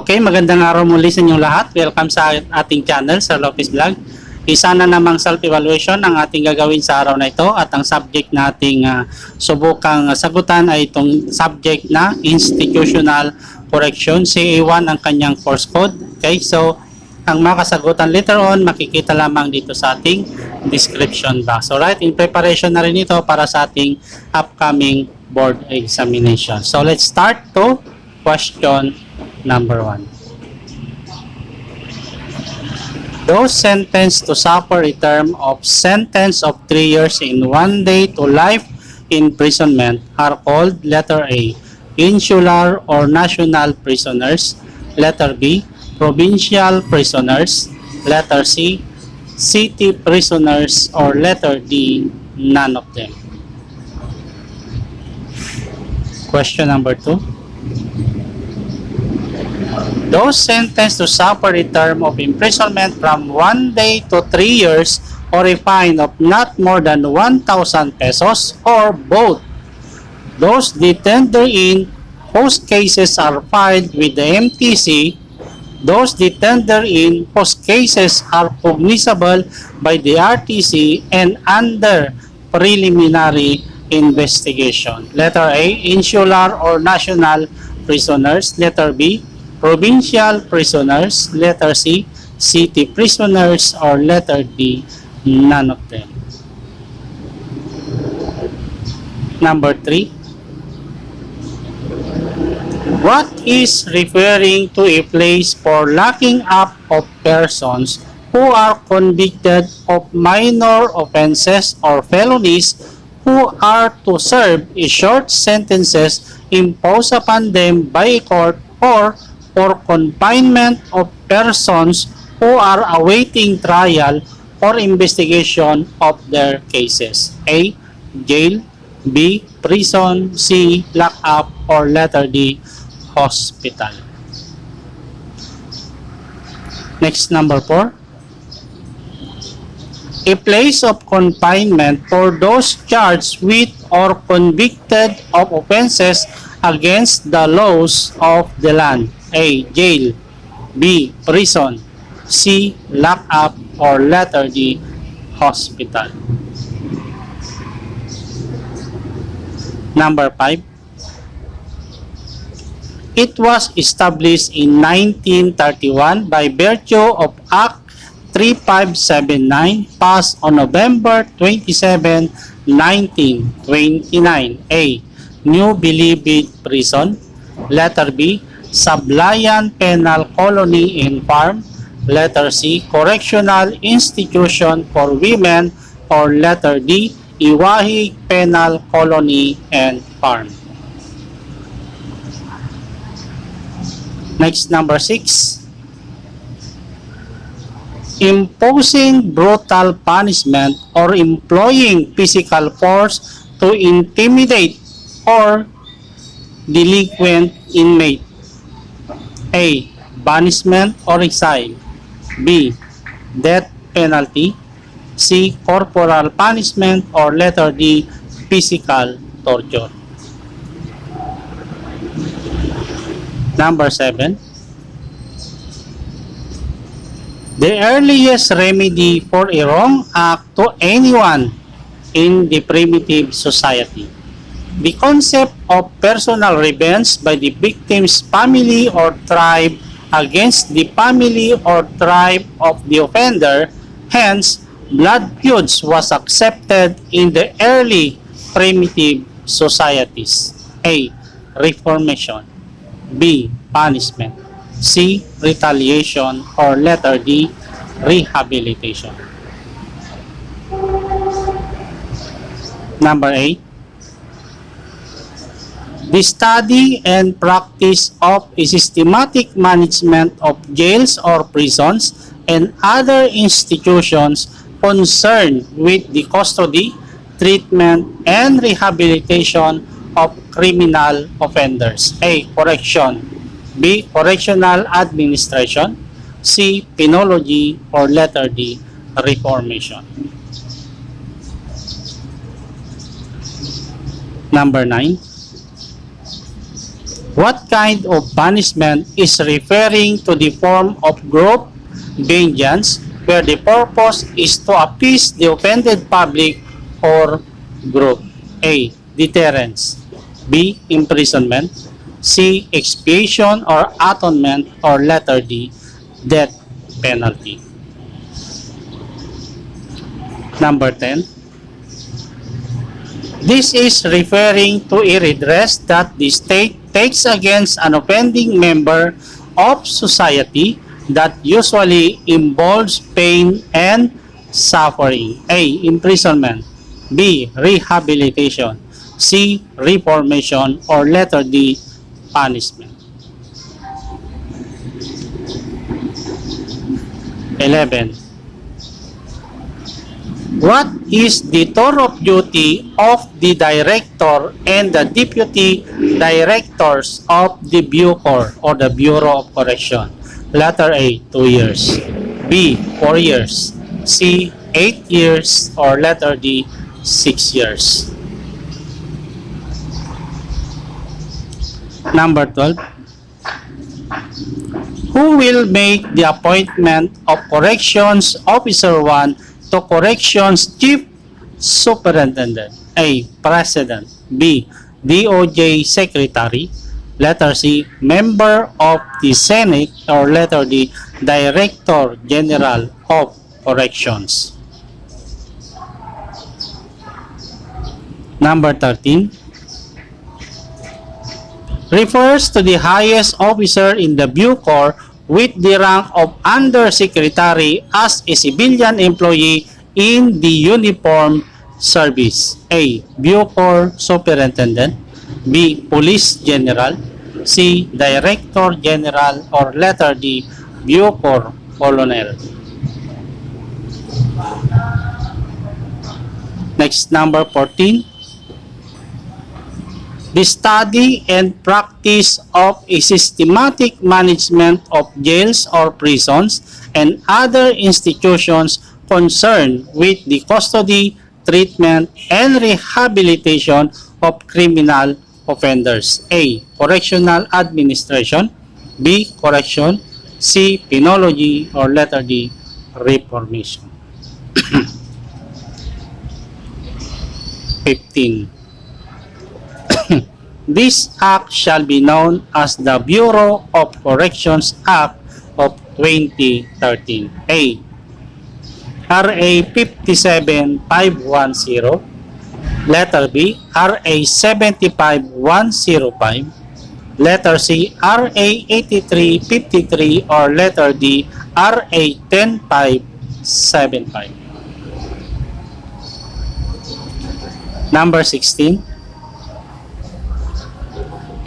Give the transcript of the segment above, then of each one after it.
Okay, magandang araw muli sa inyong lahat. Welcome sa ating channel, Sir Lopez Vlog. Isa na namang self-evaluation ang ating gagawin sa araw na ito at ang subject nating subukang sagutan ay itong subject na Institutional Correction. CA1 ang kanyang course code. Okay, so ang makasagutan later on makikita lamang dito sa ating description box. Alright, in preparation na rin ito para sa ating upcoming board examination. So let's start to question number 1. Those sentenced to suffer a term of sentence of 3 years in 1 day to life imprisonment are called letter A, Insular or National Prisoners, letter B, Provincial Prisoners, letter C, City Prisoners, or letter D, none of them. Question number 2. Those sentenced to suffer a term of imprisonment from 1 day to 3 years or a fine of not more than 1,000 pesos or both. Those detained therein whose cases are filed with the MTC, those detained therein whose cases are cognizable by the RTC and under preliminary investigation. Letter A, Insular or National Prisoners. Letter B, Provincial Prisoners. Letter C, City Prisoners, or letter D, none of them. Number 3. What is referring to a place for locking up of persons who are convicted of minor offenses or felonies who are to serve a short sentences imposed upon them by a court, or for confinement of persons who are awaiting trial or investigation of their cases? A, jail. B, prison. C, lockup, or letter D, hospital. Next, number 4. A place of confinement for those charged with or convicted of offenses against the laws of the land. A, jail. B, prison. C, lockup, or letter D, hospital. Number 5. It was established in 1931 by virtue of Act 3579 passed on November 27, 1929. A, New Bilibid Prison. Letter B, Sablayan Penal Colony and Farm. Letter C, Correctional Institution for Women, or letter D, Iwahig Penal Colony and Farm. Next, number 6. Imposing brutal punishment or employing physical force to intimidate or delinquent inmate. A, banishment or exile. B, death penalty. C, corporal punishment, or letter D, physical torture. Number 7. The earliest remedy for a wrong act to anyone in the primitive society. The concept of personal revenge by the victim's family or tribe against the family or tribe of the offender. Hence, blood feuds was accepted in the early primitive societies. A, Reformation. B, punishment. C, retaliation, or letter D, rehabilitation. Number 8. The study and practice of a systematic management of jails or prisons and other institutions concerned with the custody, treatment, and rehabilitation of criminal offenders. A, correction. B, correctional administration. C, penology, or letter D, reformation. Number 9. What kind of punishment is referring to the form of group vengeance where the purpose is to appease the offended public or group? A. Deterrence. B. Imprisonment. C. Expiation or atonement, or letter D. Death penalty. Number 10. This is referring to a redress that the state takes against an offending member of society that usually involves pain and suffering. A. Imprisonment. B. Rehabilitation. C. Reformation, or letter D. Punishment. 11. What is the tour of duty of the director and the deputy directors of the Bucor or the Bureau of Correction? Letter A. 2 years. B. 4 years. C. 8 years, or letter D. 6 years. Number 12. Who will make the appointment of Corrections Officer 1 to Corrections Chief Superintendent? A. President. B. DOJ Secretary. Letter C. Member of the Senate, or letter D. Director General of Corrections. Number 13. Refers to the highest officer in the Bucor with the rank of Undersecretary as a civilian employee in the uniform service. A. Bucor Superintendent. B. Police General. C. Director General, or letter D. Bucor Colonel. Next, number 14. The study and practice of a systematic management of jails or prisons and other institutions concerned with the custody, treatment, and rehabilitation of criminal offenders. A. Correctional Administration. B. Correction. C. Penology, or letter D. Reformation. 15. This act shall be known as the Bureau of Corrections Act of 2013. A. RA 57510. Letter B. RA 75105. Letter C. RA 8353, or letter D. RA 10575. Number 16.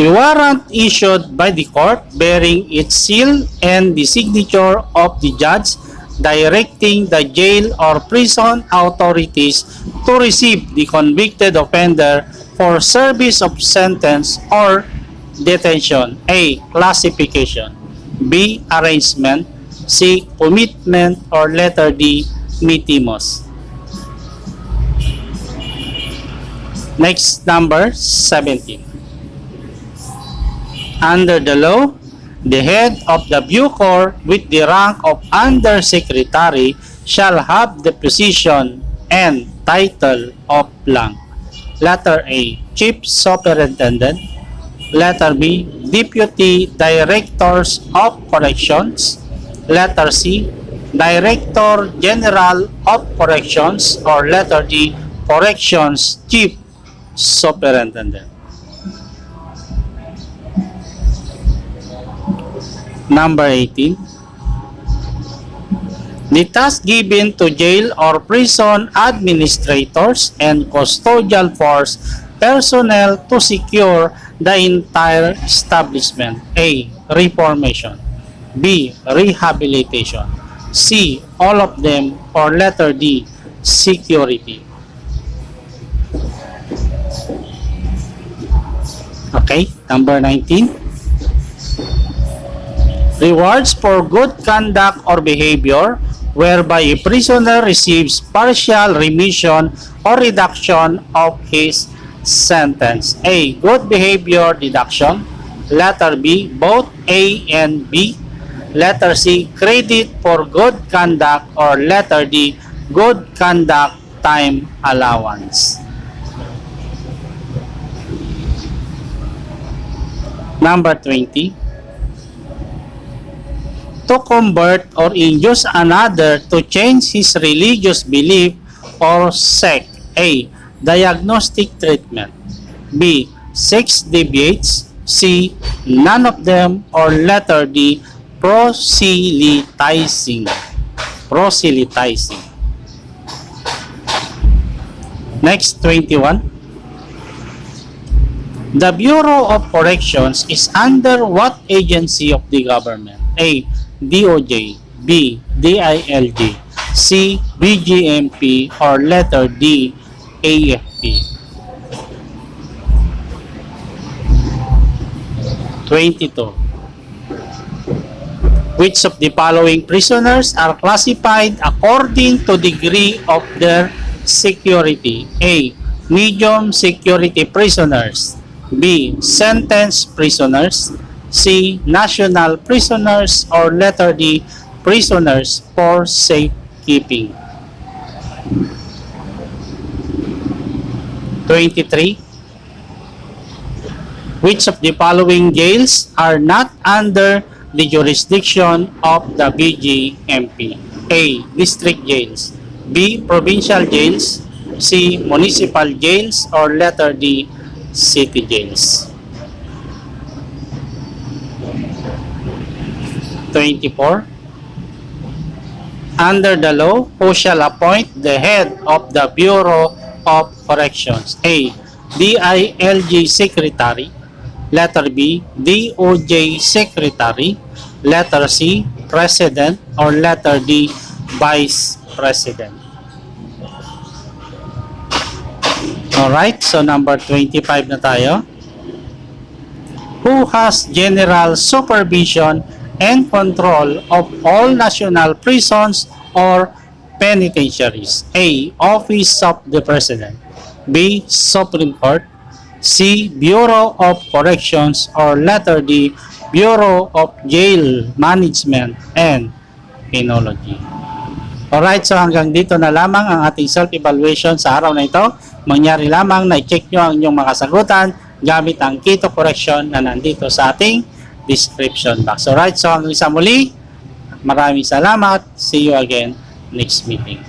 A warrant issued by the court bearing its seal and the signature of the judge directing the jail or prison authorities to receive the convicted offender for service of sentence or detention. A. Classification. B. Arrangement. C. Commitment, or letter D. Mitimus. Next, number 17. Under the law, the head of the Bucor with the rank of Undersecretary shall have the position and title of blank. Letter A. Chief Superintendent. Letter B. Deputy Directors of Corrections. Letter C. Director General of Corrections, or letter D. Corrections Chief Superintendent. Number 18. The task given to jail or prison administrators and custodial force personnel to secure the entire establishment. A. Reformation. B. Rehabilitation. C. All of them, or letter D. Security. Okay, number 19. Rewards for good conduct or behavior whereby a prisoner receives partial remission or reduction of his sentence. A. Good behavior deduction. Letter B, both A and B. Letter C, credit for good conduct, or letter D, good conduct time allowance. Number 20. To convert or induce another to change his religious belief or sect. A. Diagnostic treatment. B. 6 deviates. C. None of them, or letter D. Proselytizing. Proselytizing. Next, 21. The Bureau of Corrections is under what agency of the government? A. DOJ B. DILG C. BGMP, or letter D. AFP. 22. Which of the following prisoners are classified according to degree of their security? A. Medium security prisoners. B. Sentenced prisoners. C. National prisoners, or letter D. Prisoners for safekeeping. 23. Which of the following jails are not under the jurisdiction of the BGMP? A. District jails. B. Provincial jails. C. Municipal jails, or letter D. City jails. 24. Under the law, who shall appoint the head of the Bureau of Corrections? A. DILG Secretary. Letter B. DOJ Secretary. Letter C. President, or letter D. Vice President. Alright, so number 25 na tayo. Who has general supervision and control of all national prisons or penitentiaries? A. Office of the President. B. Supreme Court. C. Bureau of Corrections, or letter D. Bureau of Jail Management and Penology. Alright, so hanggang dito na lamang ang ating self-evaluation sa araw na ito. Mangyari lamang na i-check nyo ang inyong mga sagutan gamit ang key to correction na nandito sa ating description box. Alright, so hanggang sa muli, maraming salamat. See you again next meeting.